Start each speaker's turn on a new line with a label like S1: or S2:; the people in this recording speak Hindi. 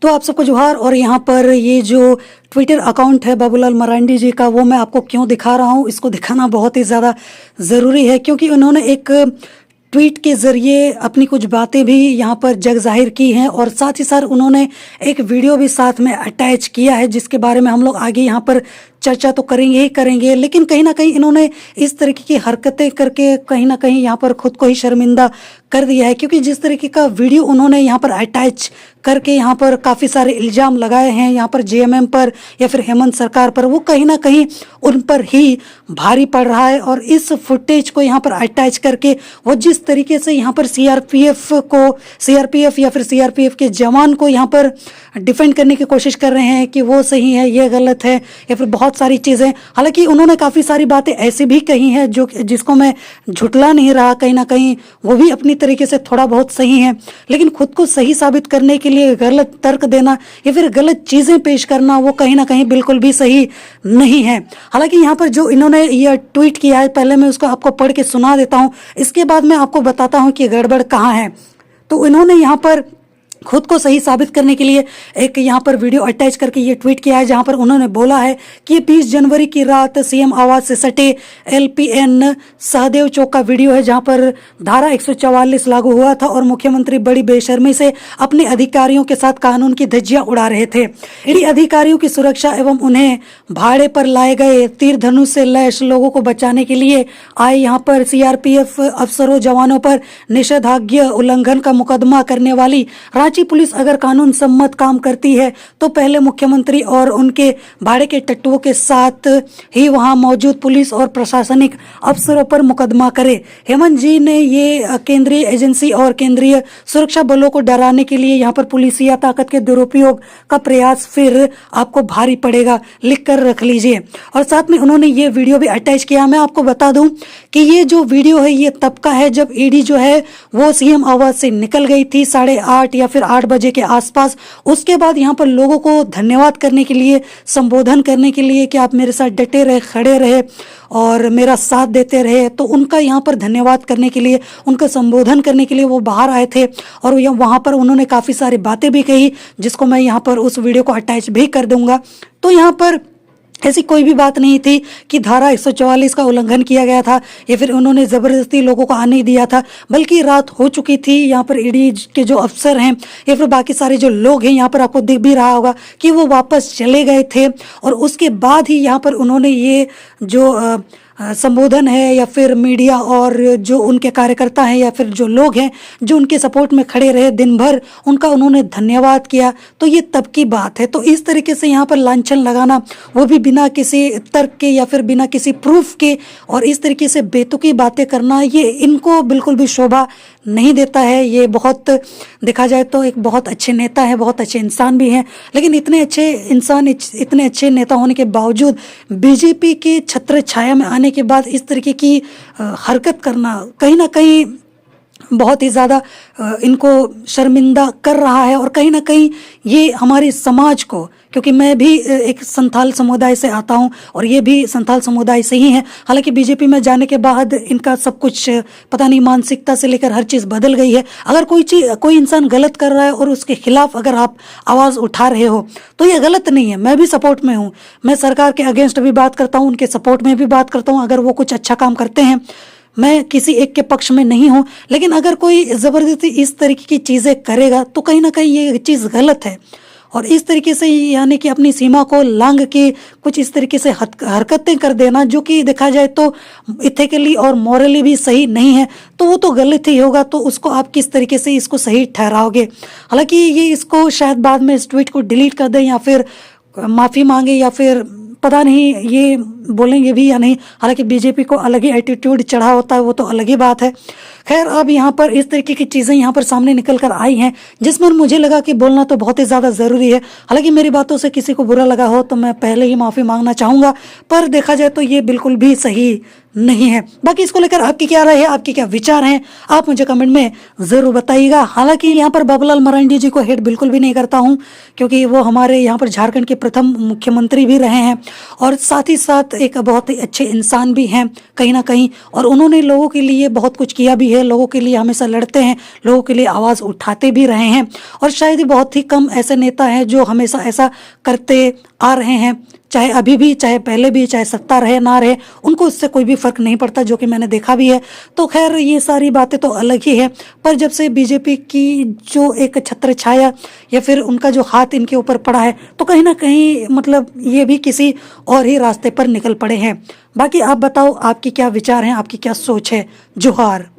S1: तो आप सबको जोहार। और यहाँ पर ये जो ट्विटर अकाउंट है बाबूलाल मरांडी जी का, वो मैं आपको क्यों दिखा रहा हूँ, इसको दिखाना बहुत ही ज़्यादा ज़रूरी है क्योंकि उन्होंने एक ट्वीट के ज़रिए अपनी कुछ बातें भी यहाँ पर जग जाहिर की हैं और साथ ही साथ उन्होंने एक वीडियो भी साथ में अटैच किया है जिसके बारे में हम लोग आगे यहाँ पर चर्चा तो करेंगे ही करेंगे। लेकिन कहीं ना कहीं इन्होंने इस तरीके की हरकतें करके कहीं ना कहीं यहाँ पर खुद को ही शर्मिंदा कर दिया है क्योंकि जिस तरीके का वीडियो उन्होंने यहाँ पर अटैच करके यहाँ पर काफ़ी सारे इल्ज़ाम लगाए हैं यहाँ पर जेएमएम पर या फिर हेमंत सरकार पर, वो कहीं ना कहीं उन पर ही भारी पड़ रहा है। और इस फुटेज को यहाँ पर अटैच करके वो जिस तरीके से यहाँ पर सीआरपीएफ या फिर सीआरपीएफ के जवान को यहाँ पर डिफेंड करने की कोशिश कर रहे हैं कि वो सही है, ये गलत है या फिर बहुत सारी चीज़ें। हालांकि उन्होंने काफ़ी सारी बातें ऐसी भी कही हैं जो जिसको मैं झुटला नहीं रहा, कहीं ना कहीं वो भी अपनी तरीके से थोड़ा बहुत सही है, लेकिन खुद को सही साबित करने के लिए गलत तर्क देना या फिर गलत चीज़ें पेश करना वो कहीं ना कहीं बिल्कुल भी सही नहीं है। हालांकि यहाँ पर जो इन्होंने यह ट्वीट किया है, पहले मैं उसको आपको पढ़ के सुना देता हूँ, इसके बाद मैं आपको बताता हूँ कि गड़बड़ कहाँ है। तो इन्होंने यहाँ पर खुद को सही साबित करने के लिए एक यहाँ पर वीडियो अटैच करके ये ट्वीट किया है जहाँ पर उन्होंने बोला है कि 20 जनवरी की रात सीएम आवास से सटे एलपीएन सहदेव चौक का वीडियो है जहाँ पर धारा 144 लागू हुआ था और मुख्यमंत्री बड़ी बेशर्मी से अपने अधिकारियों के साथ कानून की धज्जियां उड़ा रहे थे। इन अधिकारियों की सुरक्षा एवं उन्हें भाड़े पर लाए गए तीर धनुष से लैस लोगों को बचाने के लिए आए यहाँ पर सीआरपीएफ अफसरों जवानों पर निषेधाज्ञा उल्लंघन का मुकदमा करने वाली रांची पुलिस अगर कानून सम्मत काम करती है तो पहले मुख्यमंत्री और उनके भाड़े के टट्टुओं के साथ ही वहां मौजूद पुलिस और प्रशासनिक अफसरों पर मुकदमा करे। हेमंत जी ने ये केंद्रीय एजेंसी और केंद्रीय सुरक्षा बलों को डराने के लिए यहाँ पर पुलिसिया ताकत के दुरुपयोग का प्रयास फिर आपको भारी पड़ेगा, लिख कर रख लीजिए। और साथ में उन्होंने ये वीडियो भी अटैच किया। मैं आपको बता दूं कि ये जो वीडियो है ये तब का है जब ईडी जो है वो सीएम आवास से निकल गई थी 8:30 या फिर 8 बजे के आसपास। उसके बाद यहाँ पर लोगों को धन्यवाद करने के लिए, संबोधन करने के लिए कि आप मेरे साथ डटे रहे, खड़े रहे और मेरा साथ देते रहे, तो उनका यहाँ पर धन्यवाद करने के लिए, उनका संबोधन करने के लिए वो बाहर आए थे और वहाँ पर उन्होंने काफ़ी सारी बातें भी कही जिसको मैं यहाँ पर उस वीडियो को अटैच भी कर दूंगा। तो यहाँ पर ऐसी कोई भी बात नहीं थी कि धारा 144 का उल्लंघन किया गया था या फिर उन्होंने ज़बरदस्ती लोगों को आने दिया था, बल्कि रात हो चुकी थी। यहाँ पर ईडी के जो अफसर हैं या फिर बाकी सारे जो लोग हैं, यहाँ पर आपको दिख भी रहा होगा कि वो वापस चले गए थे और उसके बाद ही यहाँ पर उन्होंने ये जो संबोधन है या फिर मीडिया और जो उनके कार्यकर्ता हैं या फिर जो लोग हैं जो उनके सपोर्ट में खड़े रहे दिन भर, उनका उन्होंने धन्यवाद किया। तो ये तब की बात है। तो इस तरीके से यहाँ पर लांछन लगाना, वो भी बिना किसी तर्क के या फिर बिना किसी प्रूफ के, और इस तरीके से बेतुकी बातें करना, ये इनको बिल्कुल भी शोभा नहीं देता है। ये बहुत देखा जाए तो एक बहुत अच्छे नेता है, बहुत अच्छे इंसान भी हैं, लेकिन इतने अच्छे इंसान, इतने अच्छे नेता होने के बावजूद बीजेपी के छत्र छाया में आने के बाद इस तरीके की हरकत करना कहीं ना कहीं बहुत ही ज़्यादा इनको शर्मिंदा कर रहा है। और कहीं ना कहीं ये हमारे समाज को, क्योंकि मैं भी एक संथाल समुदाय से आता हूं और ये भी संथाल समुदाय से ही है, हालांकि बीजेपी में जाने के बाद इनका सब कुछ पता नहीं, मानसिकता से लेकर हर चीज़ बदल गई है। अगर कोई इंसान गलत कर रहा है और उसके खिलाफ अगर आप आवाज़ उठा रहे हो तो ये गलत नहीं है। मैं भी सपोर्ट में हूँ, मैं सरकार के अगेंस्ट भी बात करता हूँ, उनके सपोर्ट में भी बात करता हूँ अगर वो कुछ अच्छा काम करते हैं। मैं किसी एक के पक्ष में नहीं हूँ, लेकिन अगर कोई ज़बरदस्ती इस तरीके की चीज़ें करेगा तो कहीं ना कहीं ये चीज़ गलत है। और इस तरीके से यानी कि अपनी सीमा को लांघ के कुछ इस तरीके से हरकतें कर देना जो कि देखा जाए तो इथिकली और मॉरली भी सही नहीं है, तो वो तो गलत ही होगा। तो उसको आप किस तरीके से इसको सही ठहराओगे? हालांकि ये इसको शायद बाद में इस ट्वीट को डिलीट कर दें या फिर माफ़ी मांगे या फिर पता नहीं ये बोलेंगे भी या नहीं। हालांकि बीजेपी को अलग ही एटीट्यूड चढ़ा होता है, वो तो अलग ही बात है। खैर, अब यहाँ पर इस तरीके की चीज़ें यहाँ पर सामने निकल कर आई हैं जिसमें मुझे लगा कि बोलना तो बहुत ही ज़्यादा ज़रूरी है। हालांकि मेरी बातों से किसी को बुरा लगा हो तो मैं पहले ही माफ़ी मांगना चाहूँगा, पर देखा जाए तो ये बिल्कुल भी सही नहीं है। बाकी इसको लेकर आपकी क्या राय है, आपके क्या विचार हैं, आप मुझे कमेंट में ज़रूर बताइएगा। हालांकि यहाँ पर बाबूलाल मरांडी जी को हेट बिल्कुल भी नहीं करता हूँ क्योंकि वो हमारे यहाँ पर झारखंड के प्रथम मुख्यमंत्री भी रहे हैं और साथ ही साथ एक बहुत ही अच्छे इंसान भी हैं कहीं ना कहीं, और उन्होंने लोगों के लिए बहुत कुछ किया भी है, लोगों के लिए हमेशा लड़ते हैं, लोगों के लिए आवाज़ उठाते भी रहे हैं। और शायद ही बहुत ही कम ऐसे नेता हैं जो हमेशा ऐसा करते आ रहे हैं, चाहे अभी भी, चाहे पहले भी, चाहे सत्ता रहे ना रहे, उनको इससे कोई भी फर्क नहीं पड़ता, जो कि मैंने देखा भी है। तो खैर ये सारी बातें तो अलग ही है, पर जब से बीजेपी की जो एक छत्र छाया या फिर उनका जो हाथ इनके ऊपर पड़ा है, तो कहीं ना कहीं मतलब ये भी किसी और ही रास्ते पर निकल पड़े हैं। बाकी आप बताओ, आपके क्या विचार हैं, आपकी क्या सोच है? जोहार।